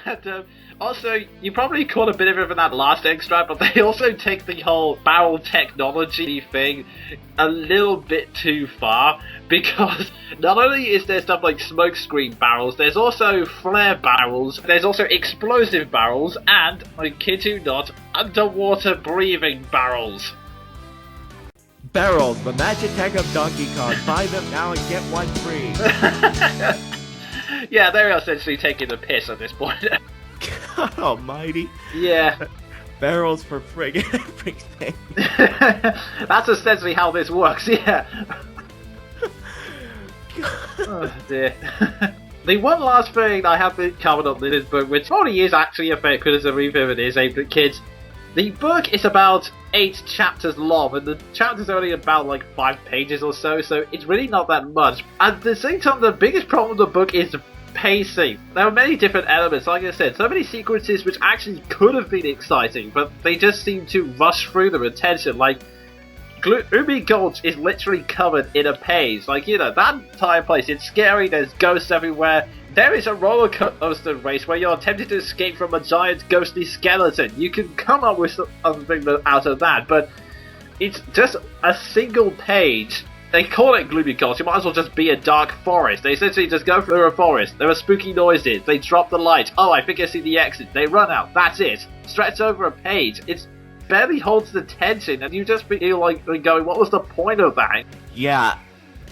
And also, you probably caught a bit of it from that last extract, but they also take the whole barrel technology thing a little bit too far, because not only is there stuff like smokescreen barrels, there's also flare barrels, there's also explosive barrels, and, I kid you not, underwater breathing barrels. Barrels, the magic tag of Donkey Kong. Buy them now and get one free. Yeah, they're essentially taking the piss at this point. God almighty. Yeah. Barrels for friggin' everything. That's essentially how this works, yeah. Oh dear. The one last thing I have covered up in this book, which probably is actually a fair criticism even if it is aimed at kids, the book is about 8 chapters long, and the chapters are only about like 5 pages or so it's really not that much. At the same time, the biggest problem with the book is pacing. There are many different elements, like I said, so many sequences which actually could have been exciting, but they just seem to rush through them with tension. Like, Umi Gulch is literally covered in a page. Like, you know, that entire place, it's scary, there's ghosts everywhere. There is a roller coaster race where you're attempting to escape from a giant ghostly skeleton. You can come up with something out of that, but it's just a single page. They call it Gloomy Gulch, it might as well just be a dark forest. They essentially just go through a forest, there are spooky noises, they drop the light, oh I think I see the exit, they run out, that's it. Stretch over a page, it barely holds the tension, and you just feel like going, what was the point of that? Yeah,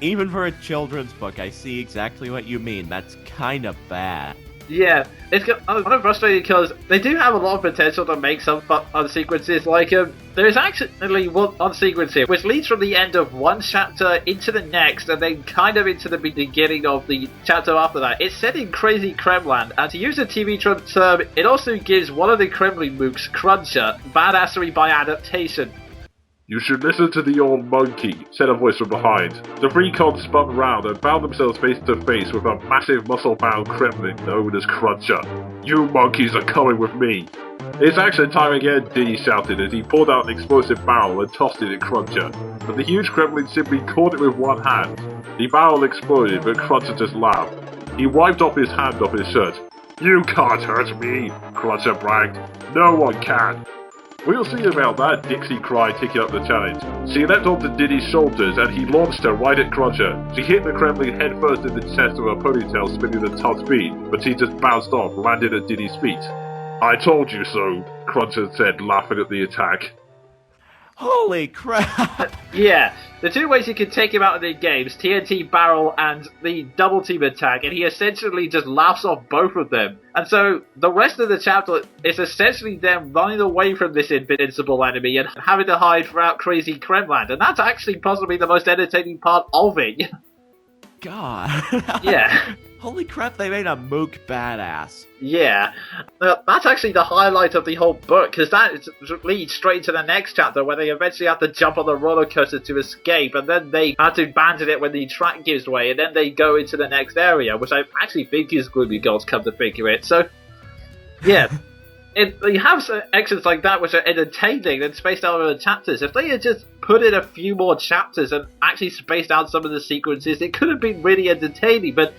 even for a children's book, I see exactly what you mean. That's kind of bad. Yeah, it's kind of frustrating because they do have a lot of potential to make some fun sequences. Like, there's actually one sequence here which leads from the end of one chapter into the next, and then kind of into the beginning of the chapter after that. It's set in Crazy Kremland, and to use a TV term, it also gives one of the Kremlin mooks, Cruncher, badassery by adaptation. You should listen to the old monkey, said a voice from behind. The 3 cons spun round and found themselves face to face with a massive muscle-bound Kremlin known as Cruncher. You monkeys are coming with me. It's action time again, Diddy shouted as he pulled out an explosive barrel and tossed it at Cruncher. But the huge Kremlin simply caught it with one hand. The barrel exploded, but Cruncher just laughed. He wiped off his hand off his shirt. You can't hurt me, Cruncher bragged. No one can. We'll see about that, Dixie cried, taking up the challenge. She leapt onto Diddy's shoulders and he launched her right at Cruncher. She hit the Kremlin headfirst in the chest with her ponytail spinning at top speed, but she just bounced off, landed at Diddy's feet. I told you so, Cruncher said, laughing at the attack. Holy crap! Yeah, the 2 ways you can take him out of the games, TNT Barrel and the Double Team Attack, and he essentially just laughs off both of them. And so, the rest of the chapter is essentially them running away from this invincible enemy and having to hide throughout Crazy Kremland, and that's actually possibly the most entertaining part of it. God. Yeah. Holy crap, they made a mook badass. Yeah. That's actually the highlight of the whole book, because that leads straight into the next chapter where they eventually have to jump on the roller coaster to escape, and then they have to abandon it when the track gives way, and then they go into the next area, which I actually think is Gloomy Gulch, come to think of it. So, yeah. You have sections like that which are entertaining and spaced out over the chapters. If they had just put in a few more chapters and actually spaced out some of the sequences, it could have been really entertaining, but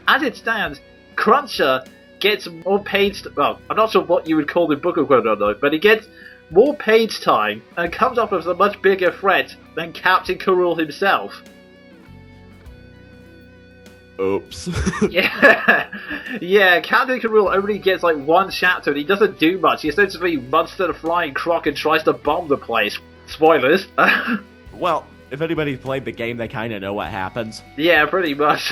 as it stands, Cruncher gets more page... Well, I'm not sure what you would call the book of Chrono, but he gets more page time and comes up with a much bigger threat than Captain Karul himself. Oops. Yeah, Captain Karul only gets like 1 chapter and he doesn't do much. He essentially runs to the flying croc and tries to bomb the place. Spoilers. Well, if anybody's played the game, they kind of know what happens. Yeah, pretty much.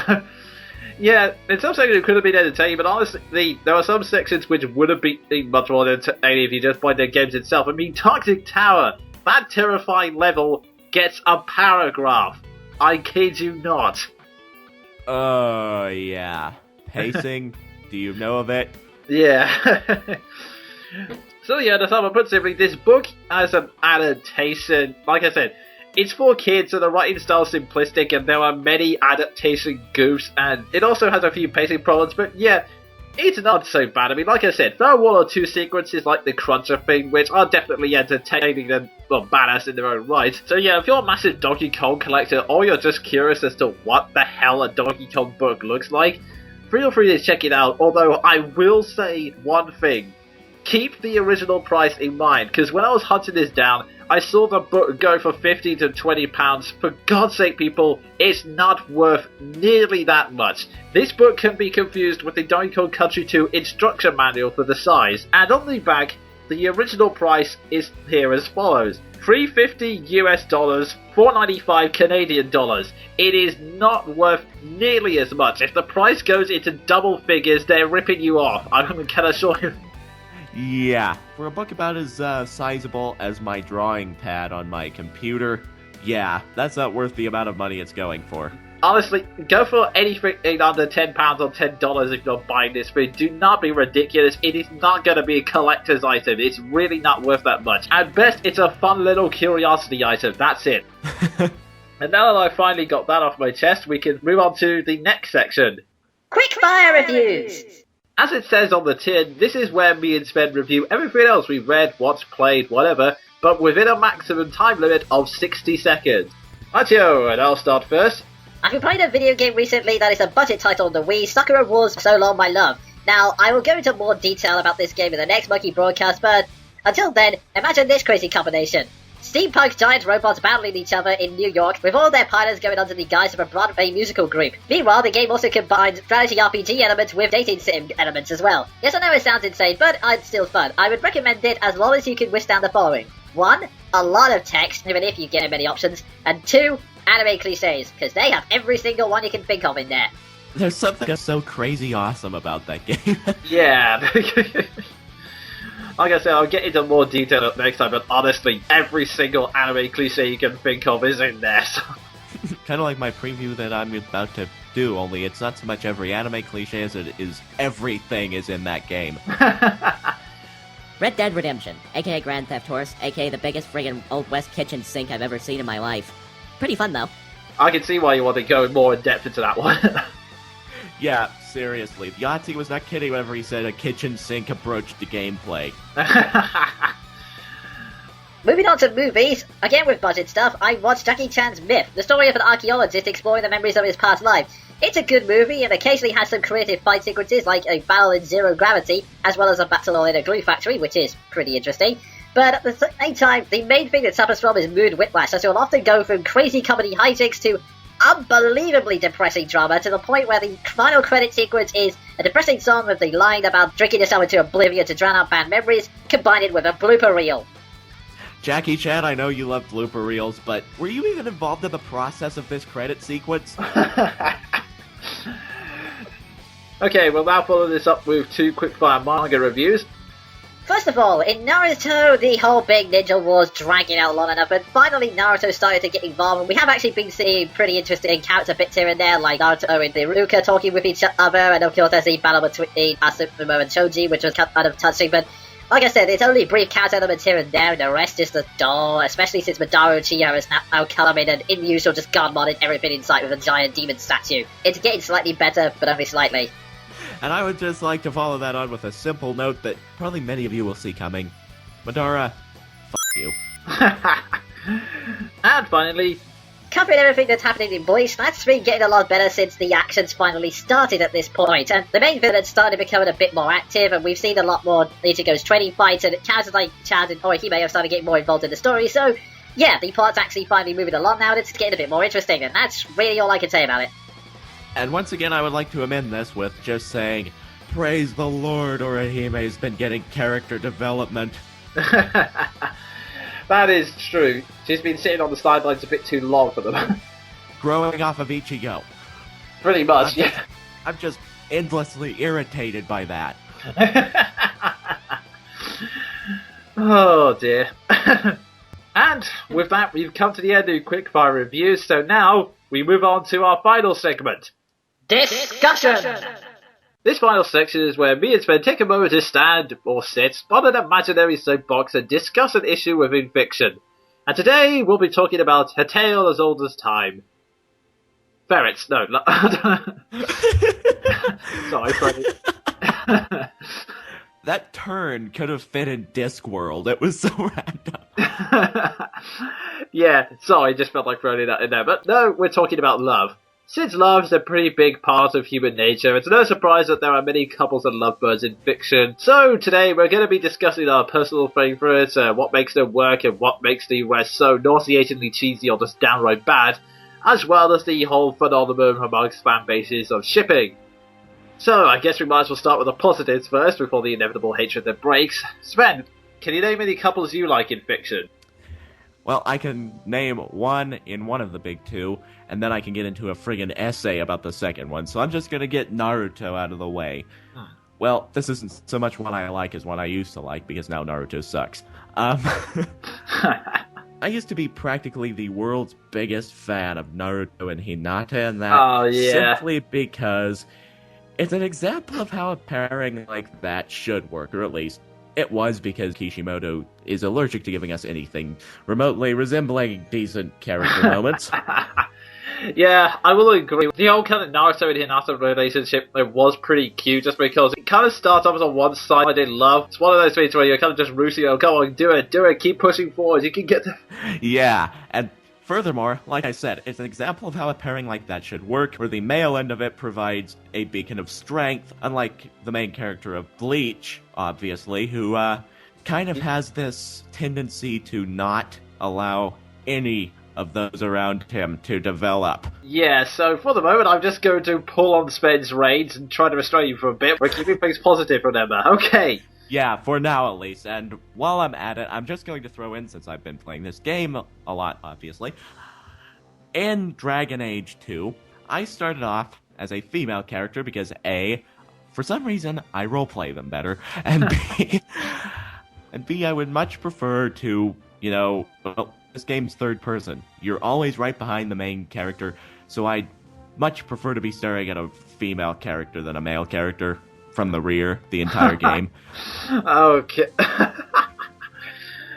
Yeah, in some sections it could have been entertaining, but honestly, there are some sections which would have been much more entertaining if you just played the games itself. I mean, Toxic Tower, that terrifying level gets a paragraph. I kid you not. Yeah. Pacing, do you know of it? Yeah. So yeah, to sum up, put simply, this book as an adaptation, like I said, it's for kids, so the writing style is simplistic, and there are many adaptation goofs, and it also has a few pacing problems, but yeah, it's not so bad. I mean, like I said, there are 1 or 2 sequences like the Cruncher thing, which are definitely entertaining and, well, badass in their own right. So yeah, if you're a massive Donkey Kong collector, or you're just curious as to what the hell a Donkey Kong book looks like, feel free to check it out, although I will say one thing. Keep the original price in mind, because when I was hunting this down, I saw the book go for £15 to £20. For God's sake, people, it's not worth nearly that much. This book can be confused with the Donkey Kong Country 2 instruction manual for the size, and on the back, the original price is here as follows. $350 US, $4.95 Canadian dollars. It is not worth nearly as much. If the price goes into double figures, they're ripping you off. I can assure you. Yeah, for a book about as sizable as my drawing pad on my computer, yeah, that's not worth the amount of money it's going for. Honestly, go for anything under £10 or $10 if you're buying this, but do not be ridiculous. It is not going to be a collector's item. It's really not worth that much. At best, it's a fun little curiosity item. That's it. And now that I've finally got that off my chest, we can move on to the next section. Quick fire reviews! As it says on the tin, this is where me and Sven review everything else we've read, watched, played, whatever, but within a maximum time limit of 60 seconds. Rightio, and I'll start first. I've been playing a video game recently that is a budget title on the Wii, Sakura Wars So Long My Love. Now, I will go into more detail about this game in the next Monkey broadcast, but until then, imagine this crazy combination. Steampunk giant robots battling each other in New York, with all their pilots going under the guise of a Broadway musical group. Meanwhile, the game also combines strategy RPG elements with dating sim elements as well. Yes, I know it sounds insane, but it's still fun. I would recommend it as long as you can withstand the following. 1. A lot of text, even if you get many options. And 2. Anime cliches, because they have every single one you can think of in there. There's something so crazy awesome about that game. Yeah. Like I said, I'll get into more detail next time, but honestly, every single anime cliche you can think of is in there. So. Kind of like my preview that I'm about to do, only it's not so much every anime cliche as it is everything is in that game. Red Dead Redemption, aka Grand Theft Horse, aka the biggest friggin' Old West kitchen sink I've ever seen in my life. Pretty fun, though. I can see why you want to go more in depth into that one. Yeah, seriously, Yahtzee was not kidding whenever he said a kitchen sink approach to gameplay. Moving on to movies, again with budget stuff, I watched Jackie Chan's Myth, the story of an archaeologist exploring the memories of his past life. It's a good movie and occasionally has some creative fight sequences like a battle in zero gravity, as well as a battle in a glue factory, which is pretty interesting. But at the same time, the main thing that suffers from is mood whiplash, as you'll often go from crazy comedy hijinks to unbelievably depressing drama, to the point where the final credit sequence is a depressing song with the line about drinking yourself into oblivion to drown out bad memories, combined with a blooper reel. Jackie Chan, I know you love blooper reels, but were you even involved in the process of this credit sequence? Okay, we'll now follow this up with 2 quickfire manga reviews. First of all, in Naruto, the whole big ninja war's dragging out long enough, and finally Naruto started to get involved, and we have actually been seeing pretty interesting character bits here and there, like Naruto and Iruka talking with each other, and of course there's the battle between Asumo and Choji, which was kind of touching, but like I said, it's only brief character elements here and there, and the rest is the dull, especially since Madara Uchiha has now come in and, in usual, just god-modded everything in sight with a giant demon statue. It's getting slightly better, but only slightly. And I would just like to follow that on with a simple note that probably many of you will see coming. Madara, f*** you. And finally, Covering everything that's happening in Bleach, that's been getting a lot better since the actions finally started at this point, and the main villain started becoming a bit more active, and we've seen a lot more Ichigo's training fights, and characters like Chad and Orihime have started getting more involved in the story, so yeah, the plot's actually finally moving along now, and it's getting a bit more interesting, and that's really all I can say about it. And once again, I would like to amend this with just saying, praise the Lord, Orihime's been getting character development. That is true. She's been sitting on the sidelines a bit too long for them. Growing off of Ichigo. Pretty much, yeah. I'm just endlessly irritated by that. Oh dear. And with that, we've come to the end of Quickfire Reviews, so now we move on to our final segment. Discussion! This final section is where me and Sven take a moment to stand, or sit, on an imaginary soapbox and discuss an issue within fiction. And today, we'll be talking about A Tale as Old as Time. Ferrets, no. Sorry, Freddie. That turn could have fit in Discworld. It was so random. Yeah, sorry, just felt like throwing that in there. But no, we're talking about love. Since love is a pretty big part of human nature, it's no surprise that there are many couples and lovebirds in fiction. So today we're going to be discussing our personal favourites, what makes them work and what makes the rest so nauseatingly cheesy or just downright bad, as well as the whole phenomenon amongst fan bases of shipping. So I guess we might as well start with the positives first before the inevitable hatred that breaks. Sven, can you name any couples you like in fiction? Well, I can name one in one of the big two, and then I can get into a friggin' essay about the second one, so I'm just gonna get Naruto out of the way. Well, this isn't so much one I like as one I used to like, because now Naruto sucks. I used to be practically the world's biggest fan of Naruto and Hinata, and that simply because it's an example of how a pairing like that should work, or at least it was, because Kishimoto is allergic to giving us anything remotely resembling decent character moments. Yeah, I will agree. The whole kind of Naruto and Hinata relationship was pretty cute, just because it kind of starts off as on one side I did love. It's one of those things where you're kind of just rooting, oh, come on, do it, keep pushing forward, you can get there. Yeah, and furthermore, like I said, it's an example of how a pairing like that should work, where the male end of it provides a beacon of strength, unlike the main character of Bleach, obviously, who kind of has this tendency to not allow any of those around him to develop. Yeah, so for the moment I'm just going to pull on Sven's reins and try to restrain you for a bit. We're keeping things positive, remember? Okay. Yeah, for now at least, and while I'm at it, I'm just going to throw in, since I've been playing this game a lot, obviously, in Dragon Age 2, I started off as a female character because A, for some reason, I roleplay them better, and B, I would much prefer to, well, this game's third person. You're always right behind the main character, so I'd much prefer to be staring at a female character than a male character from the rear the entire game. Okay.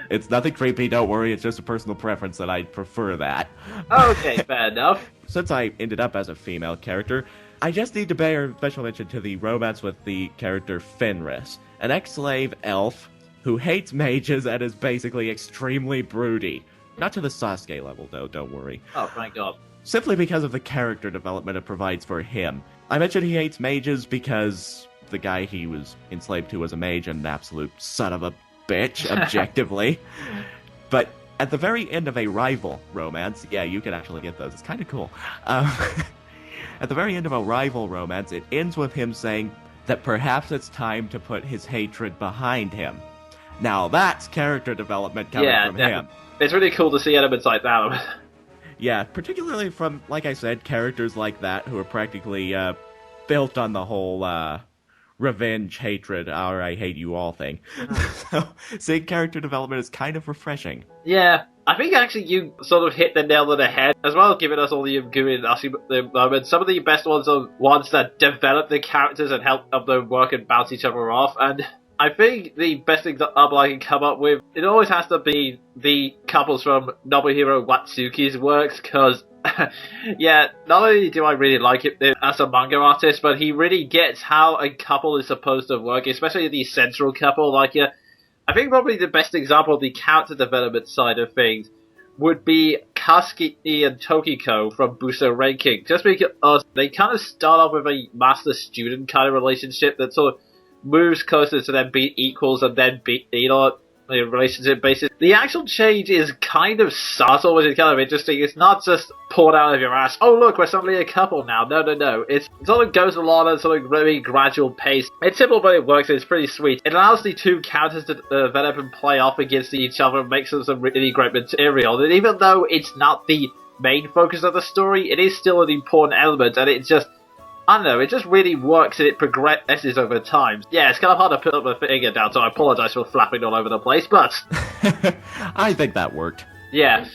It's nothing creepy, don't worry, it's just a personal preference that I prefer that. Okay, fair enough. Since I ended up as a female character, I just need to pay a special mention to the romance with the character Fenris, an ex-slave elf who hates mages and is basically extremely broody. Not to the Sasuke level, though, don't worry. Oh, thank God. Simply because of the character development it provides for him. I mentioned he hates mages because the guy he was enslaved to was a mage and an absolute son of a bitch, objectively. But at the very end of a rival romance, yeah, you can actually get those, it's kind of cool. At the very end of a rival romance, it ends with him saying that perhaps it's time to put his hatred behind him. Now that's character development coming from him. It's really cool to see elements like that. Yeah, particularly from, like I said, characters like that who are practically built on the whole revenge, hatred, or I hate you all thing. So seeing character development is kind of refreshing. Yeah, I think actually you sort of hit the nail on the head, as well as giving us all the good moments. Some of the best ones are ones that develop the characters and help them work and bounce each other off, and I think the best example I can come up with, it always has to be the couples from Nobuhiro Watsuki's works, because, yeah, not only do I really like it as a manga artist, but he really gets how a couple is supposed to work, especially the central couple. I think probably the best example of the character development side of things would be Kasuki and Tokiko from Buso Ranking, just because they kind of start off with a master-student kind of relationship that sort of moves closer to them being equals and then be, relationship basis. The actual change is kind of subtle, which is kind of interesting. It's not just pulled out of your ass, oh look, we're suddenly a couple now. No. It sort of goes along at sort of very gradual pace. It's simple, but it works, and it's pretty sweet. It allows the two characters to develop and play off against each other and makes them some really great material. And even though it's not the main focus of the story, it is still an important element, and it just, I don't know, it just really works and it progresses over time. Yeah, it's kind of hard to put up a figure down, so I apologise for flapping all over the place, but I think that worked. Yeah.